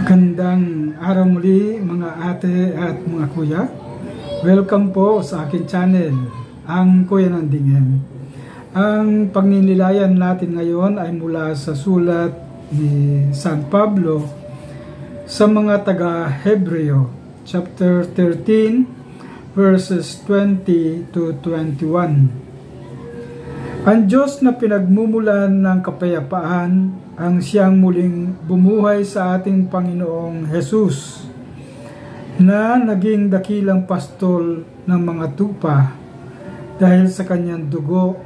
Magandang araw muli mga ate at mga kuya. Welcome po sa akin channel, ang Kuya ng Dinghen. Ang pagninilayan natin ngayon ay mula sa sulat ni San Pablo sa mga taga-Hebreo, chapter 13, verses 20 to 21. Ang Diyos na pinagmumulan ng kapayapaan ang siyang muling bumuhay sa ating Panginoong Hesus, na naging dakilang pastol ng mga tupa dahil sa kanyang dugo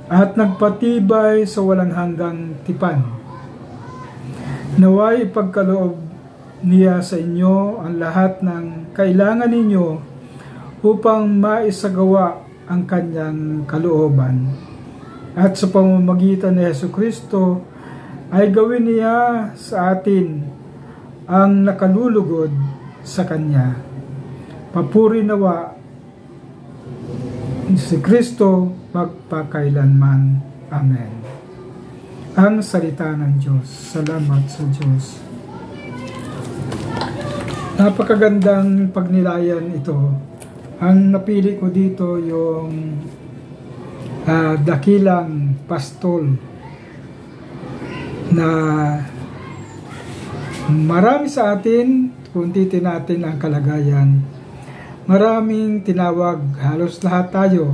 at nagpatibay sa walang hanggang tipan. Naway ipagkaloob niya sa inyo ang lahat ng kailangan ninyo upang maisagawa ang kanyang kalooban. At sa pamamagitan ni Jesucristo ay gawin niya sa atin ang nakalulugod sa Kanya. Papuri nawa si Kristo magpakailanman. Amen. Ang salita ng Diyos. Salamat sa Diyos. Napakagandang pagnilayan ito. Ang napili ko dito yung dakilang pastol na marami sa atin, kung titin natin ang kalagayan, maraming tinawag, halos lahat tayo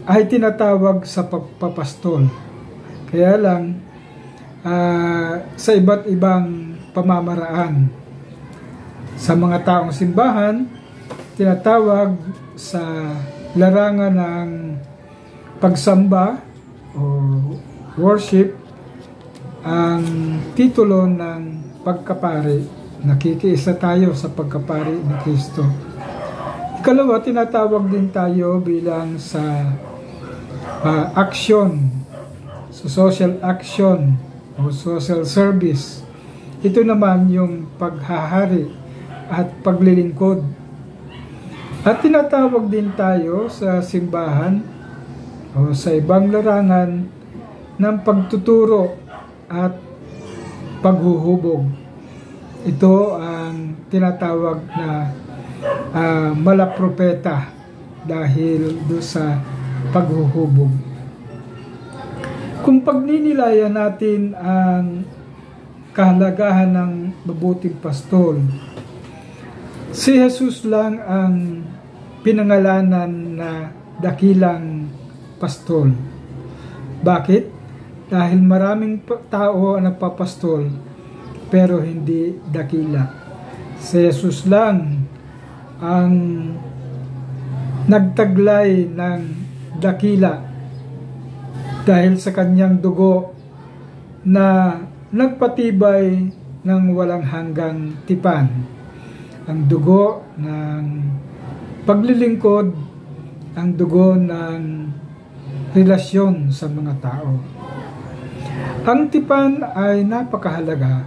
ay tinatawag sa pagpapastol. Kaya lang sa iba't ibang pamamaraan. Sa mga taong simbahan, tinatawag sa larangan ng pagsamba o worship ang titulo ng pagkapari. Nakikiisa tayo sa pagkapari ni Kristo. Ikalawa, tinatawag din tayo bilang sa action, sa social action o social service. Ito naman yung paghahari at paglilingkod. At tinatawag din tayo sa simbahan o sa ibang larangan ng pagtuturo at paghuhubog. Ito ang tinatawag na malapropeta dahil do sa paghuhubog. Kung pagninilayan natin ang kahalagahan ng mabuting pastol, si Jesus lang ang pinangalanan na dakilang pastol. Bakit? Dahil maraming tao ang nagpapastol pero hindi dakila. Si Jesus lang ang nagtaglay ng dakila dahil sa kanyang dugo na nagpatibay ng walang hanggang tipan. Ang dugo ng paglilingkod, ang dugo ng relasyon sa mga tao. Ang tipan ay napakahalaga.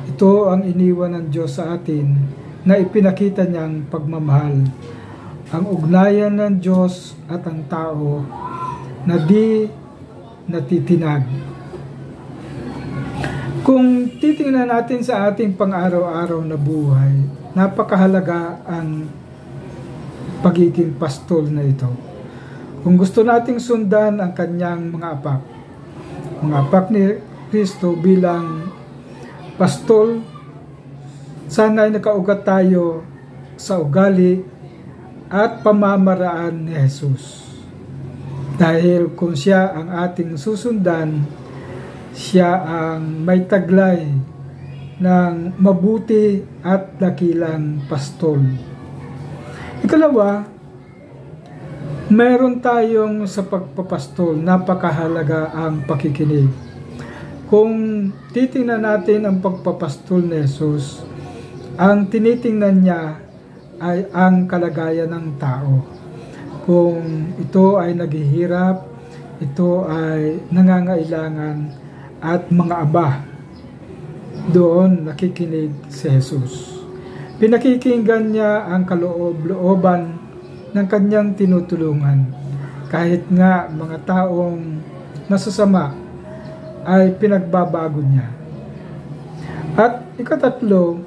Ito ang iniwan ng Diyos sa atin na ipinakita niyang pagmamahal. Ang ugnayan ng Diyos at ang tao na di natitinag. Kung titingnan natin sa ating pang-araw-araw na buhay, napakahalaga ang pagiging pastol na ito. Kung gusto nating sundan ang kanyang mga apak ni Kristo bilang pastol, sana ay nakaugat tayo sa ugali at pamamaraan ni Jesus. Dahil kung siya ang ating susundan, siya ang may taglay ng mabuti at dakilang pastol. Ikalawa, meron tayong sa pagpapastol, napakahalaga ang pakikinig. Kung titingnan natin ang pagpapastol ni Jesus, ang tinitingnan niya ay ang kalagayan ng tao. Kung ito ay naghihirap, ito ay nangangailangan at mga aba, doon nakikinig si Jesus. Pinakikinggan niya ang kaloob-looban ng kanyang tinutulungan. Kahit nga mga taong masasama ay pinagbabago niya. At ikatatlo,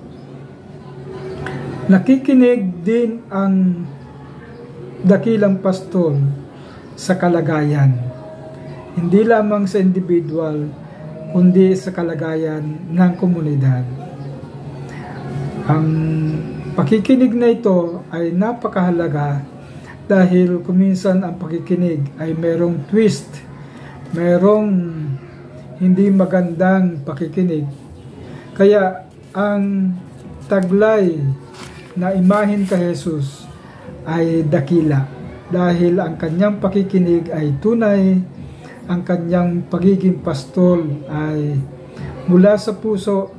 nakikinig din ang dakilang pastol sa kalagayan. Hindi lamang sa individual, kundi sa kalagayan ng komunidad. Ang pakikinig na ito ay napakahalaga dahil kuminsan ang pakikinig ay merong twist, merong hindi magandang pakikinig. Kaya ang taglay na imahen kay Jesus ay dakila dahil ang kanyang pakikinig ay tunay, ang kanyang pagiging pastol ay mula sa puso,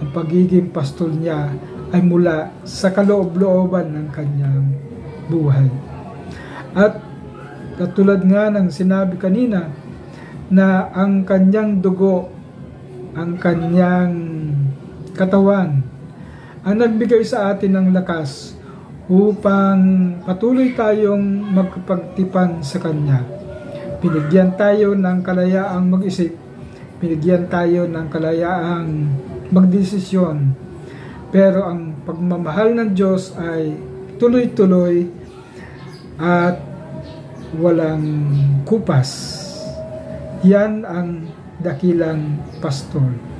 ang pagiging pastol niya ay mula sa kaloob-looban ng kanyang buhay. At katulad nga ng sinabi kanina na ang kanyang dugo, ang kanyang katawan ang nagbigay sa atin ng lakas upang patuloy tayong magpagtipan sa Kanya. Binigyan tayo ng kalayaang mag-isip, binigyan tayo ng kalayaang magdesisyon, pero ang pagmamahal ng Diyos ay tuloy-tuloy at walang kupas. Yan ang dakilang pastol.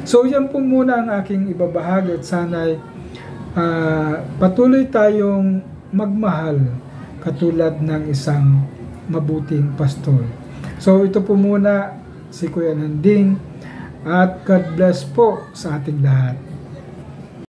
So yan po muna ang aking ibabahagi at sana'y patuloy tayong magmahal katulad ng isang mabuting pastol. So ito po muna si Kuya Nanding at God bless po sa ating lahat.